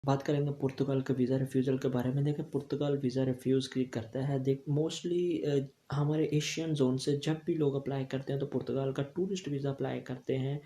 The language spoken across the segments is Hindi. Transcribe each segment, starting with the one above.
बात करेंगे पुर्तगाल के वीज़ा रिफ्यूज़ल के बारे में। देखिए पुर्तगाल वीज़ा रिफ्यूज़ की करता है। मोस्टली हमारे एशियन जोन से जब भी लोग अप्लाई करते हैं तो पुर्तगाल का टूरिस्ट वीज़ा अप्लाई करते हैं।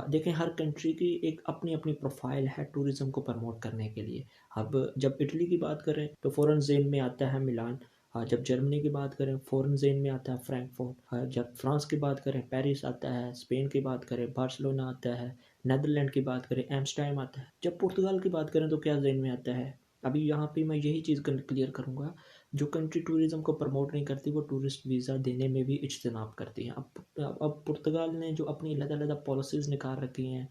देखें हर कंट्री की एक अपनी अपनी प्रोफाइल है टूरिज़्म को प्रमोट करने के लिए। अब जब इटली की बात करें तो फ़ॉरेन ज़ोन में आता है मिलान। जब जर्मनी की बात करें फ़ॉरेन ज़ोन में आता है फ्रैंकफर्ट। जब फ्रांस की बात करें पेरिस आता है। स्पेन की बात करें बार्सिलोना आता है। नीदरलैंड की बात करें एम्स्टर्डम आता है। जब पुर्तगाल की बात करें तो क्या ज़हन में आता है? अभी यहाँ पे मैं यही चीज़ क्लियर करूँगा। जो कंट्री टूरिज़्म को प्रमोट नहीं करती वो टूरिस्ट वीज़ा देने में भी इज्तनाब करती है। अब पुर्तगाल ने जो अपनी अलग-अलग पॉलिसीज़ निकाल रखी हैं,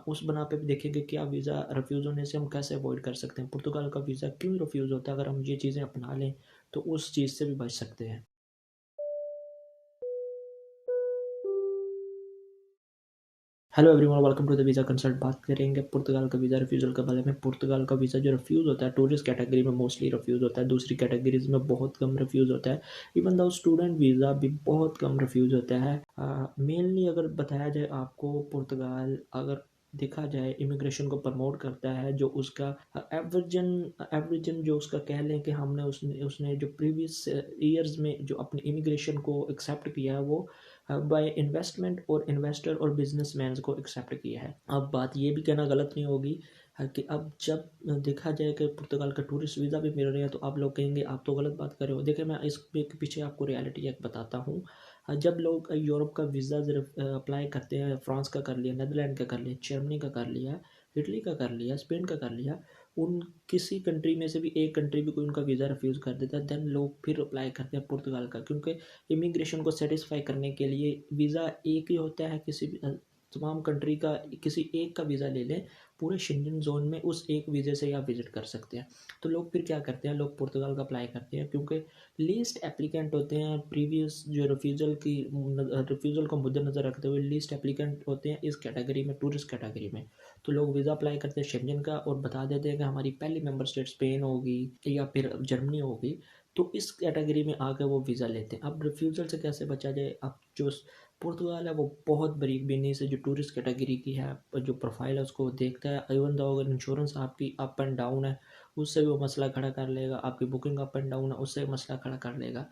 उस बना पे भी देखेंगे क्या वीज़ा रिफ्यूज़ होने से हम कैसे अवॉइड कर सकते हैं। पुर्तगाल का वीज़ा क्यों रिफ्यूज़ होता है, अगर हम ये चीज़ें अपना लें तो उस चीज़ से भी बच सकते हैं। Hello everyone, welcome to the visa consult. बात करेंगे पुर्तगाल का वीज़ा रिफ्यूज़ल के बारे में। पुर्तगाल का वीज़ा जो रिफ्यूज़ होता है टूरिस्ट कैटेगरी में मोस्टली रिफ्यूज़ होता है, दूसरी कैटेगरीज में बहुत कम रिफ्यूज़ होता है। इवन दो स्टूडेंट वीज़ा भी बहुत कम रिफ्यूज़ होता है। मेनली अगर बताया जाए आपको, पुर्तगाल अगर देखा जाए इमिग्रेशन को प्रमोट करता है। जो उसका एवरेजन जो उसका कह लें कि हमने उसने उसने जो प्रीवियस ईयर्स में जो अपनी इमिग्रेशन को एक्सेप्ट किया है वो बाय इन्वेस्टमेंट और इन्वेस्टर और बिजनेसमैन को एक्सेप्ट किया है। अब बात ये भी कहना गलत नहीं होगी कि अब जब देखा जाए कि पुर्तगाल का टूरिस्ट वीज़ा भी मिल रहे हैं तो आप लोग कहेंगे आप तो गलत बात कर रहे हो। देखिए मैं इस के पीछे आपको रियलिटी एक बताता हूँ। जब लोग यूरोप का वीज़ा अप्लाई करते हैं, फ्रांस का कर लिया, नीदरलैंड का कर लिया, जर्मनी का कर लिया, इटली का कर लिया, स्पेन का कर लिया, उन किसी कंट्री में से भी एक कंट्री भी कोई उनका वीज़ा रिफ्यूज़ कर देता है, देन लोग फिर अप्लाई करते हैं पुर्तगाल का। क्योंकि इमिग्रेशन को सेटिस्फाई करने के लिए वीज़ा एक ही होता है। किसी भी तमाम कंट्री का किसी एक का वीज़ा ले लें, पूरे शेंजन जोन में उस एक वीज़े से आप विजिट कर सकते हैं। तो लोग फिर क्या करते हैं, लोग पुर्तगाल का अप्लाई करते हैं क्योंकि लीस्ट एप्लीकेंट होते हैं। प्रीवियस जो रिफ्यूज़ल को मद्देनज़र रखते हुए लीस्ट एप्लीकेंट होते हैं इस कैटेगरी में, टूरिस्ट कैटेगरी में। तो लोग वीज़ा अप्लाई करते हैं शेंजन का और बता देते हैं कि हमारी पहली मेंबर स्टेट स्पेन होगी या फिर जर्मनी होगी। तो इस कैटेगरी में आकर वो वीज़ा लेते हैं। अब रिफ्यूज़ल से कैसे बचा जाए? अब जो पुर्तगाल है वो बहुत बारीक बीनी से जो टूरिस्ट कैटेगरी की है, जो प्रोफाइल है उसको देखता है। इवन दो अगर इंश्योरेंस आपकी अप एंड डाउन है उससे भी वो मसला खड़ा कर लेगा। आपकी बुकिंग अप एंड डाउन है उससे भी मसला खड़ा कर लेगा।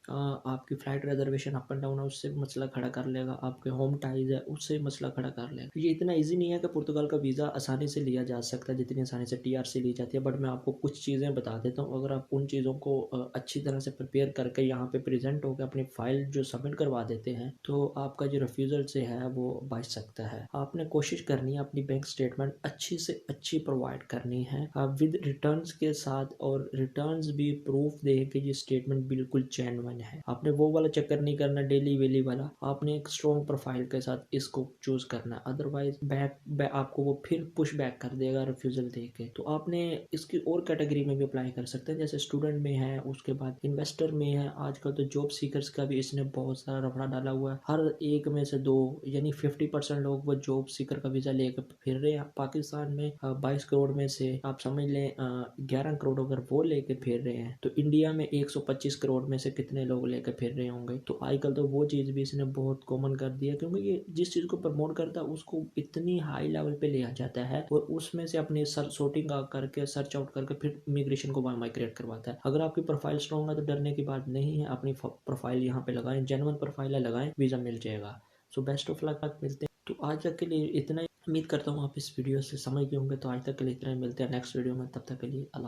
आपकी flight reservation up and down है उससे भी मसला खड़ा कर लेगा। आपके होम टाइज़ है उससे भी मसला खड़ा कर लेगा। ये इतना ईजी नहीं है कि पुर्तगाल का वीज़ा आसानी से लिया जा सकता है जितनी आसानी से टीआरसी ली जाती है। बट मैं आपको कुछ चीज़ें बता देता हूँ। अगर आप उन चीज़ों को अच्छी तरह से प्रिपेयर करके यहाँ पे प्रेजेंट होकर अपनी फ़ाइल जो सबमिट करवा देते हैं तो आपका जो रिफ्यूज़ल से है वो बच सकता है। आपने कोशिश करनी है अपनी बैंक स्टेटमेंट अच्छी से अच्छी प्रोवाइड करनी है विद रिटर्न्स के साथ, और रिटर्न्स भी प्रूफ दे कि ये स्टेटमेंट बिल्कुल जेन्युइन है। आपने वो वाला चक्कर नहीं करना डेली वेली वाला। आपने एक स्ट्रॉन्ग प्रोफाइल के साथ इसको चूज करना है, अदरवाइज आपको वो फिर पुश बैक कर देगा रिफ्यूजल दे के। तो आपने इसकी और कैटेगरी में भी अप्लाई कर सकते हैं, जैसे स्टूडेंट में है, उसके बाद इन्वेस्टर में है। आजकल तो जॉब सीकर्स का भी इसने बहुत सारा रफड़ा डाला हुआ है। हर एक में से दो यानी 50% लोग वो जॉब सीकर का वीजा लेकर फिर रहे हैं। पाकिस्तान में 22 करोड़ में से आप समझ लें 11 करोड़ अगर वो लेके फिर रहे हैं तो इंडिया में 125 करोड़ में से कितने लोग लेकर फिर रहे होंगे। तो आजकल तो वो चीज़ भी इसने बहुत कॉमन कर दिया, क्योंकि ये जिस चीज़ को प्रमोट करता है उसको इतनी हाई लेवल पे लिया जाता है और उसमें से अपनी sorting करके सर्च आउट करके फिर इमिग्रेशन को माइग्रेट करवाता है। अगर आपकी प्रोफाइल स्ट्रॉन्ग है तो डरने की बात नहीं है। अपनी प्रोफाइल यहाँ पे लगाएं, जेन्युइन प्रोफाइल है, लगाएं, वीज़ा मिल जाएगा। सो बेस्ट ऑफ लक, मिलते हैं। तो आज तक के लिए इतना ही। उम्मीद करता हूँ आप इस वीडियो से समझ गए होंगे। तो आज तक के लिए इतना ही, मिलते हैं नेक्स्ट वीडियो में। तब तक के लिए अल्लाह।